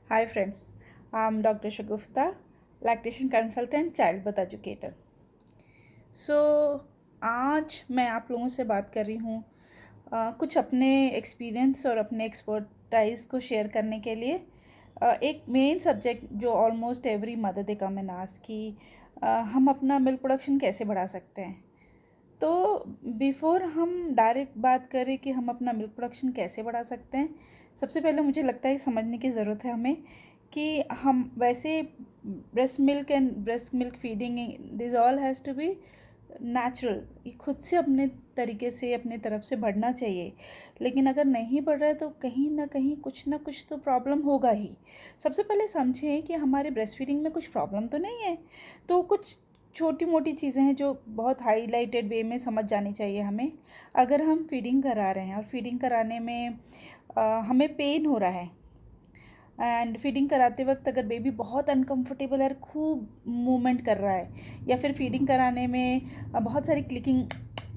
Hi friends, I'm Dr. Shagufta, lactation consultant, child birth educator. आज मैं आप लोगों से बात कर रही हूँ कुछ अपने एक्सपीरियंस और अपने एक्सपर्टाइज को शेयर करने के लिए एक मेन सब्जेक्ट जो almost every mother they come and ask कि हम अपना मिल्क प्रोडक्शन कैसे बढ़ा सकते हैं। तो बिफ़ोर हम डायरेक्ट बात करें कि हम अपना मिल्क प्रोडक्शन कैसे बढ़ा सकते हैं, सबसे पहले मुझे लगता है समझने की ज़रूरत है हमें कि हम वैसे breast milk and breast milk feeding this all has to be natural. ये खुद से अपने तरीके से अपने तरफ से बढ़ना चाहिए, लेकिन अगर नहीं बढ़ रहा है तो कहीं ना कुछ तो प्रॉब्लम होगा ही। सबसे पहले समझें कि हमारे ब्रेस्ट फीडिंग में कुछ प्रॉब्लम तो नहीं है। तो कुछ छोटी मोटी चीज़ें हैं जो बहुत हाईलाइटेड वे में समझ जानी चाहिए हमें। अगर हम फीडिंग करा रहे हैं और फीडिंग कराने में हमें पेन हो रहा है एंड फीडिंग कराते वक्त अगर बेबी बहुत अनकंफर्टेबल है, खूब मूवमेंट कर रहा है, या फिर फीडिंग कराने में बहुत सारी क्लिकिंग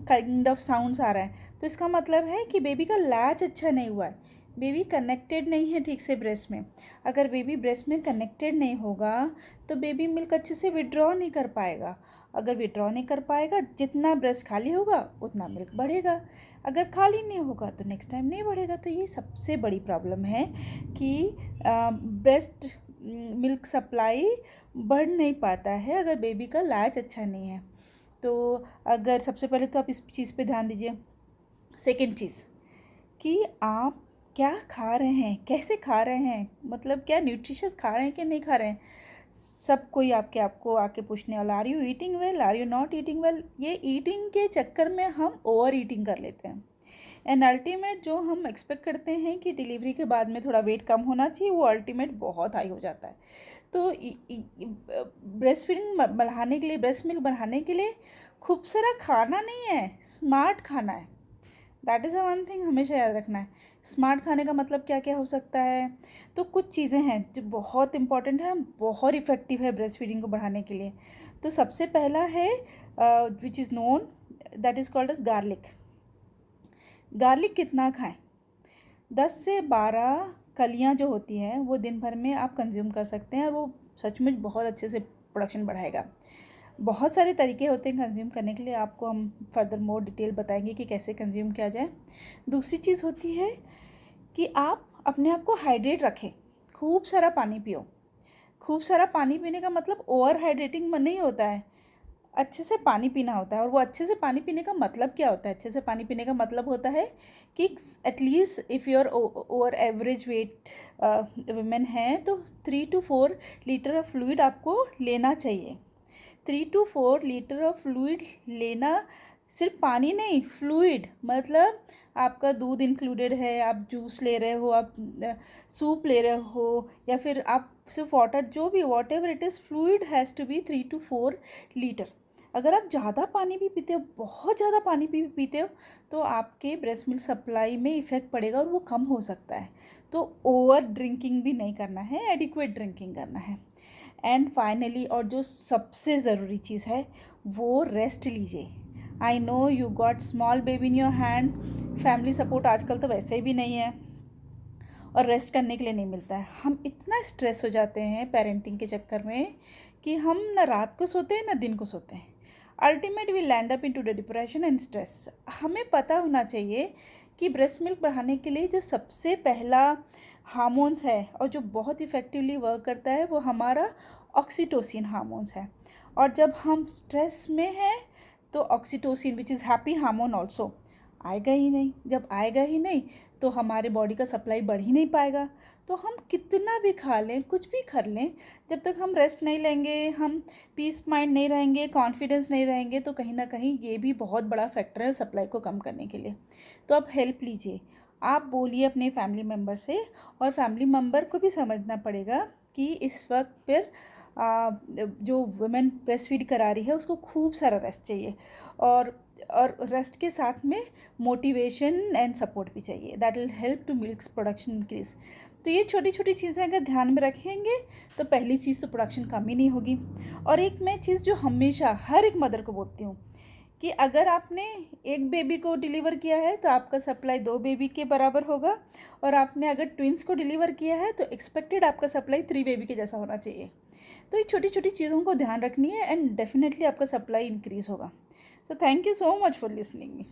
काइंड ऑफ साउंड्स आ रहा है, तो इसका मतलब है कि बेबी का लैच अच्छा नहीं हुआ है, बेबी कनेक्टेड नहीं है ठीक से ब्रेस्ट में। अगर बेबी ब्रेस्ट में कनेक्टेड नहीं होगा तो बेबी मिल्क अच्छे से विड्रॉ नहीं कर पाएगा। अगर विड्रॉ नहीं कर पाएगा, जितना ब्रेस्ट खाली होगा उतना मिल्क बढ़ेगा। अगर खाली नहीं होगा तो नेक्स्ट टाइम नहीं बढ़ेगा। तो ये सबसे बड़ी प्रॉब्लम है कि ब्रेस्ट मिल्क सप्लाई बढ़ नहीं पाता है अगर बेबी का लैच अच्छा नहीं है। तो अगर सबसे पहले तो आप इस चीज़ पे ध्यान दीजिए। सेकंड चीज़ कि आप क्या खा रहे हैं, कैसे खा रहे हैं, मतलब क्या न्यूट्रिशियस खा रहे हैं कि नहीं खा रहे हैं। सब कोई आपको आके पूछने वाला, are you eating well, are you not eating well. ये ईटिंग के चक्कर में हम ओवर ईटिंग कर लेते हैं एंड अल्टीमेट जो हम एक्सपेक्ट करते हैं कि डिलीवरी के बाद में थोड़ा वेट कम होना चाहिए, वो अल्टीमेट बहुत हाई हो जाता है। तो ब्रेस्ट फीडिंग बढ़ाने के लिए, ब्रेस्ट मिल्क बढ़ाने के लिए खूब सारा खाना नहीं है, स्मार्ट खाना है। That is a one thing हमेशा याद रखना है। स्मार्ट खाने का मतलब क्या क्या हो सकता है। तो कुछ चीज़ें हैं जो बहुत इंपॉर्टेंट है, बहुत इफ़ेक्टिव है ब्रेस्ट फीडिंग को बढ़ाने के लिए। तो सबसे पहला है which is known, that is called as garlic. Garlic कितना खाएं? 10 से 12 कलियाँ जो होती हैं वो दिन भर में आप कंज्यूम कर सकते हैं, और वो सचमुच बहुत अच्छे से प्रोडक्शन बढ़ाएगा। बहुत सारे तरीके होते हैं कंज्यूम करने के लिए, आपको हम फर्दर मोर डिटेल बताएंगे कि कैसे कंज्यूम किया जाए। दूसरी चीज़ होती है कि आप अपने आप को हाइड्रेट रखें, खूब सारा पानी पियो। खूब सारा पानी पीने का मतलब ओवर हाइड्रेटिंग नहीं होता है, अच्छे से पानी पीना होता है। और वो अच्छे से पानी पीने का मतलब क्या होता है? अच्छे से पानी पीने का मतलब होता है कि at least if your over average weight women हैं तो 3 to 4 लीटर ऑफ फ्लूइड आपको लेना चाहिए। 3 to 4 लीटर ऑफ फ्लूइड लेना, सिर्फ पानी नहीं, फ्लूइड मतलब आपका दूध इंक्लूडेड है, आप जूस ले रहे हो, आप सूप ले रहे हो, या फिर आप सिर्फ वाटर, जो भी whatever it is, fluid has to be 3 to 4 litre. अगर आप ज़्यादा पानी भी पीते हो, बहुत ज़्यादा पानी भी पीते हो, तो आपके ब्रेस्ट मिल्क सप्लाई में इफ़ेक्ट पड़ेगा और वो कम हो सकता है। तो ओवर ड्रिंकिंग भी नहीं करना है, एडिक्वेट ड्रिंकिंग करना है। एंड फाइनली, और जो सबसे ज़रूरी चीज़ है, वो रेस्ट लीजिए। I know you got small baby in your hand, family support आजकल तो वैसे भी नहीं है और रेस्ट करने के लिए नहीं मिलता है। हम इतना स्ट्रेस हो जाते हैं पेरेंटिंग के चक्कर में कि हम ना रात को सोते हैं ना दिन को सोते हैं। Ultimate we land up into the depression and stress. हमें पता होना चाहिए कि ब्रेस्ट मिल्क बढ़ाने के लिए जो सबसे पहला हार्मोन्स है और जो बहुत इफ़ेक्टिवली वर्क करता है, वो हमारा ऑक्सीटोसिन हार्मोन्स है। और जब हम स्ट्रेस में हैं तो oxytocin which is happy hormone also आएगा ही नहीं। जब आएगा ही नहीं तो हमारे बॉडी का सप्लाई बढ़ ही नहीं पाएगा। तो हम कितना भी खा लें, कुछ भी कर लें, जब तक हम रेस्ट नहीं लेंगे, हम पीस माइंड नहीं रहेंगे, कॉन्फिडेंस नहीं रहेंगे, तो कहीं ना कहीं ये भी बहुत बड़ा फैक्टर है सप्लाई को कम करने के लिए। तो आप हेल्प लीजिए, आप बोलिए अपने फैमिली मेम्बर से, और फैमिली मेम्बर को भी समझना पड़ेगा कि इस वक्त फिर जो वुमेन ब्रेस्ट फीड करा रही है उसको खूब सारा रेस्ट चाहिए, और रेस्ट के साथ में मोटिवेशन एंड सपोर्ट भी चाहिए। That will help to milk production increase. तो ये छोटी छोटी चीज़ें अगर ध्यान में रखेंगे तो पहली चीज़ तो प्रोडक्शन कम ही नहीं होगी। और एक मैं चीज़ जो हमेशा हर एक मदर को बोलती हूँ कि अगर आपने एक बेबी को डिलीवर किया है तो आपका सप्लाई 2 बेबी के बराबर होगा, और आपने अगर ट्विंस को डिलीवर किया है तो एक्सपेक्टेड आपका सप्लाई 3 बेबी के जैसा होना चाहिए। तो ये छोटी छोटी चीज़ों को ध्यान रखनी है एंड डेफिनेटली आपका सप्लाई इंक्रीज़ होगा। So thank you so much for listening me.